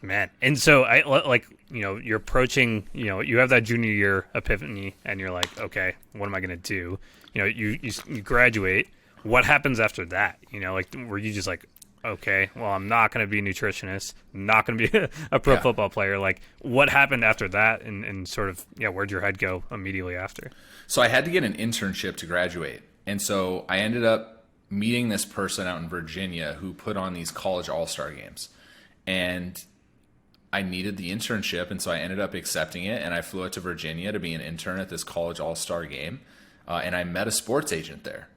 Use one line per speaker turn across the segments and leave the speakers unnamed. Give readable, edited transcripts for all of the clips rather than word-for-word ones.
Man. And so like, you're approaching, you have that junior year epiphany and you're like, okay, what am I going to do? You graduate. What happens after that? Like, were you just like, okay, well, I'm not going to be a nutritionist, I'm not going to be a pro football player. Like, what happened after that, and sort of, where'd your head go immediately after?
So I had to get an internship to graduate. And so I ended up meeting this person out in Virginia who put on these college all-star games. And I needed the internship, and so I ended up accepting it, and I flew out to Virginia to be an intern at this college all-star game. And I met a sports agent there.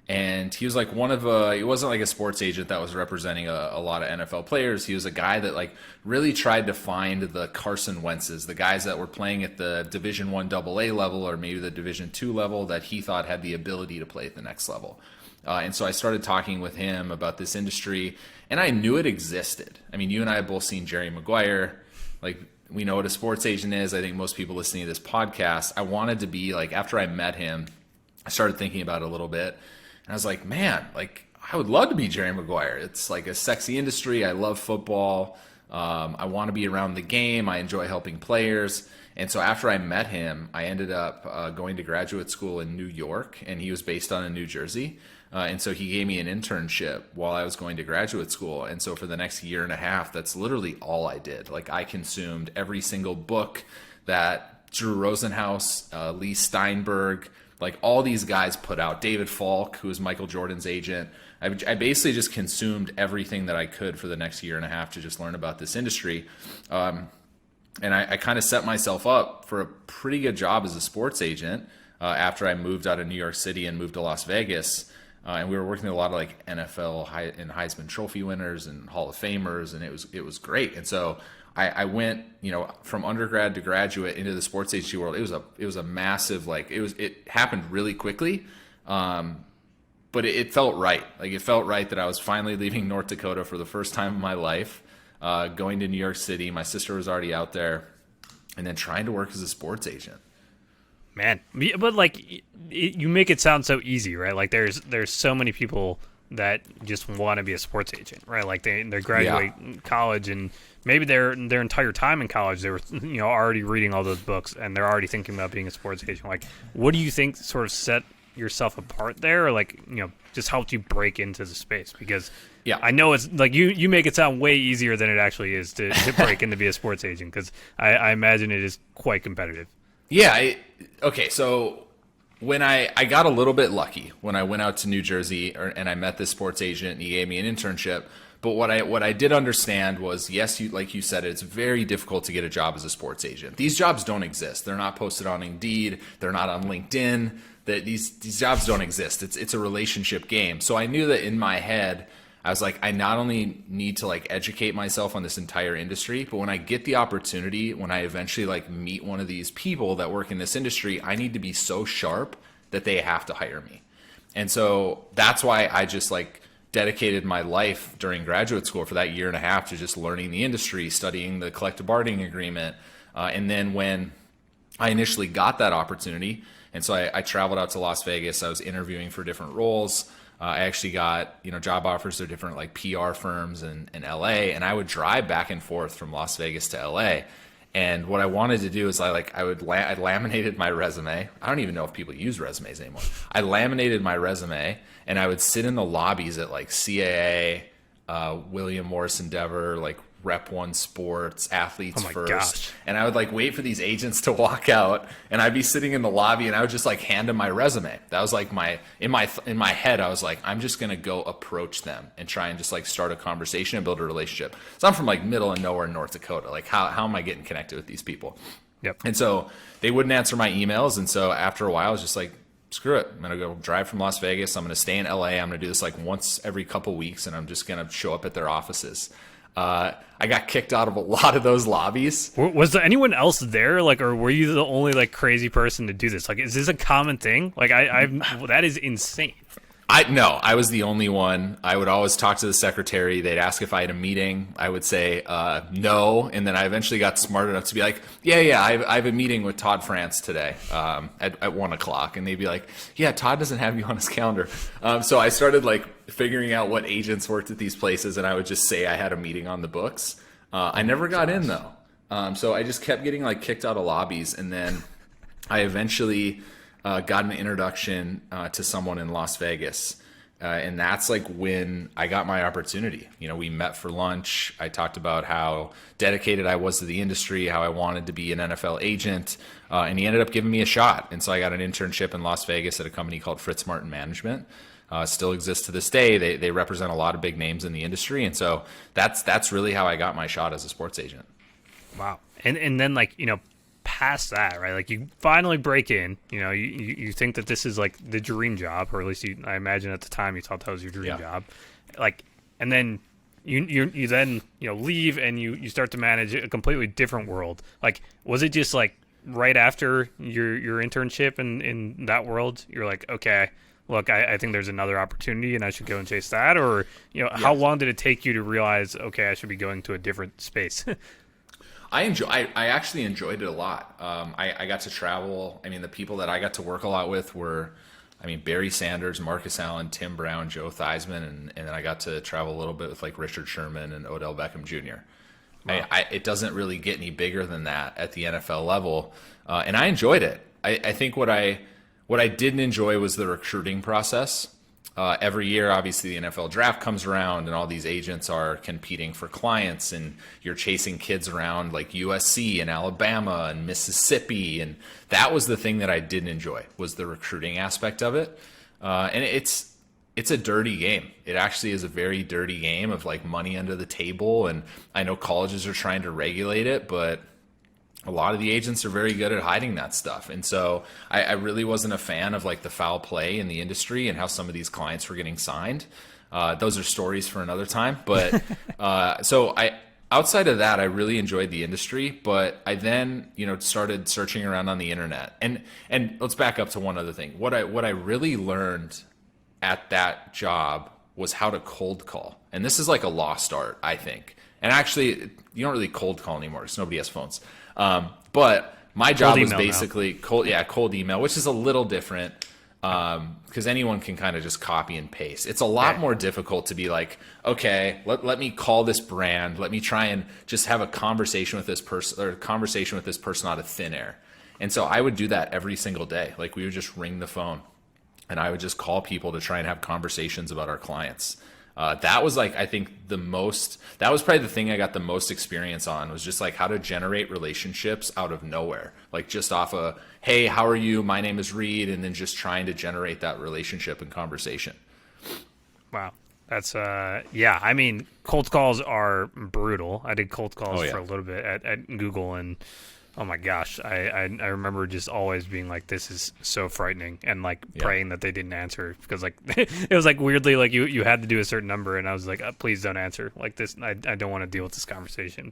And he was like he wasn't like a sports agent that was representing a lot of NFL players. He was a guy that like really tried to find the Carson Wentzes, the guys that were playing at the Division I AA level or maybe the Division II level that he thought had the ability to play at the next level. And so I started talking with him about this industry, and I knew it existed. I mean, you and I have both seen Jerry Maguire. Like, we know what a sports agent is. I think most people listening to this podcast, I wanted to be like, after I met him, I started thinking about it a little bit. And I was like, man, like, I would love to be Jerry Maguire. It's like a sexy industry. I love football. I want to be around the game. I enjoy helping players. And so after I met him, I ended up going to graduate school in New York, and he was based on in New Jersey. And so he gave me an internship while I was going to graduate school. And so for the next year and a half, that's literally all I did. Like, I consumed every single book that Drew Rosenhaus, Lee Steinberg, like all these guys put out. David Falk, who was Michael Jordan's agent. I basically just consumed everything that I could for the next year and a half to just learn about this industry. And I kind of set myself up for a pretty good job as a sports agent after I moved out of New York City and moved to Las Vegas. And we were working with a lot of like NFL and Heisman Trophy winners and Hall of Famers, and it was great. And so I went, from undergrad to graduate into the sports agency world. It was a massive, like, it happened really quickly, but it felt right. Like, it felt right that I was finally leaving North Dakota for the first time in my life, going to New York City. My sister was already out there, and then trying to work as a sports agent.
Man, but like, you make it sound so easy, right? Like, there's so many people that just want to be a sports agent, right? Like, they graduate college, and maybe their entire time in college they were already reading all those books, and they're already thinking about being a sports agent. Like, what do you think sort of set yourself apart there, or like, just helped you break into the space? Because I know it's like you make it sound way easier than it actually is to break in to be a sports agent, because I imagine it is quite competitive.
Yeah. Okay. So when I got a little bit lucky when I went out to New Jersey and I met this sports agent, and he gave me an internship. But what I did understand was, yes, like you said, it's very difficult to get a job as a sports agent. These jobs don't exist. They're not posted on Indeed. They're not on LinkedIn. These jobs don't exist. It's a relationship game. So I knew that in my head, I was like, I not only need to like educate myself on this entire industry, but when I get the opportunity, when I eventually like meet one of these people that work in this industry, I need to be so sharp that they have to hire me. And so that's why I just like dedicated my life during graduate school for that year and a half to just learning the industry, studying the collective bargaining agreement. And then when I initially got that opportunity, and so I traveled out to Las Vegas, I was interviewing for different roles. I actually got, job offers to different like PR firms in LA, and I would drive back and forth from Las Vegas to LA. And what I wanted to do is I laminated my resume. I don't even know if people use resumes anymore. I laminated my resume, and I would sit in the lobbies at like CAA, William Morris Endeavor, like Rep One Sports, Athletes First.
Gosh.
And I would like wait for these agents to walk out, and I'd be sitting in the lobby, and I would just like hand them my resume. That was like in my head, I was like, I'm just gonna go approach them and try and just like start a conversation and build a relationship. So I'm from like middle and nowhere in North Dakota. Like, how am I getting connected with these people?
Yep.
And so they wouldn't answer my emails, and so after a while, I was just like, screw it. I'm going to go drive from Las Vegas. I'm going to stay in LA. I'm going to do this like once every couple weeks, and I'm just going to show up at their offices. I got kicked out of a lot of those lobbies.
Was there anyone else there, like, or were you the only like crazy person to do this? Like, is this a common thing? Like, that is insane.
No, I was the only one. I would always talk to the secretary. They'd ask if I had a meeting. I would say no, and then I eventually got smart enough to be like, yeah, I have a meeting with Todd France today at 1:00, and they'd be like, yeah, Todd doesn't have you on his calendar. So I started like figuring out what agents worked at these places, and I would just say I had a meeting on the books. I never got in though. So I just kept getting like kicked out of lobbies, and then I eventually got an introduction to someone in Las Vegas. And that's like when I got my opportunity. You know, we met for lunch. I talked about how dedicated I was to the industry, how I wanted to be an NFL agent, and he ended up giving me a shot. And so I got an internship in Las Vegas at a company called Fritz Martin Management. Still exists to this day. They represent a lot of big names in the industry, and so that's really how I got my shot as a sports agent.
Wow. And then like, past that, right? Like you finally break in, you think that this is like the dream job, or at least I imagine at the time you thought that was your dream job. Like, and then you then, leave and you start to manage a completely different world. Like, was it just like right after your internship in that world, you're like, okay, look, I think there's another opportunity and I should go and chase that? Or, how long did it take you to realize, okay, I should be going to a different space?
I actually enjoyed it a lot. I got to travel. I mean, the people that I got to work a lot with were, Barry Sanders, Marcus Allen, Tim Brown, Joe Theismann, and then I got to travel a little bit with like Richard Sherman and Odell Beckham Jr. Wow. It doesn't really get any bigger than that at the NFL level, and I enjoyed it. I think what I didn't enjoy was the recruiting process. Every year, obviously, the NFL draft comes around and all these agents are competing for clients, and you're chasing kids around like USC and Alabama and Mississippi. And that was the thing that I didn't enjoy, was the recruiting aspect of it. And it's a dirty game. It actually is a very dirty game of like money under the table. And I know colleges are trying to regulate it, but a lot of the agents are very good at hiding that stuff. And so I really wasn't a fan of like the foul play in the industry and how some of these clients were getting signed. Those are stories for another time. But outside of that, I really enjoyed the industry, but I then, started searching around on the internet. And let's back up to one other thing. What I really learned at that job was how to cold call. And this is like a lost art, I think. And actually, you don't really cold call anymore because nobody has phones. But my job was basically cold email, which is a little different because anyone can kind of just copy and paste. It's a lot more difficult to be like, okay, let me call this brand. Let me try and just have a conversation with this person out of thin air. And so I would do that every single day. Like we would just ring the phone and I would just call people to try and have conversations about our clients. That was like, I think that was probably the thing I got the most experience on, was just like how to generate relationships out of nowhere. Like just off a, hey, how are you? My name is Reed. And then just trying to generate that relationship and conversation.
Wow. That's, cold calls are brutal. I did cold calls for a little bit at Google, and oh my gosh, I remember just always being like, this is so frightening, and like praying that they didn't answer, because like it was like weirdly like you had to do a certain number, and I was like, please don't answer like this. I don't want to deal with this conversation.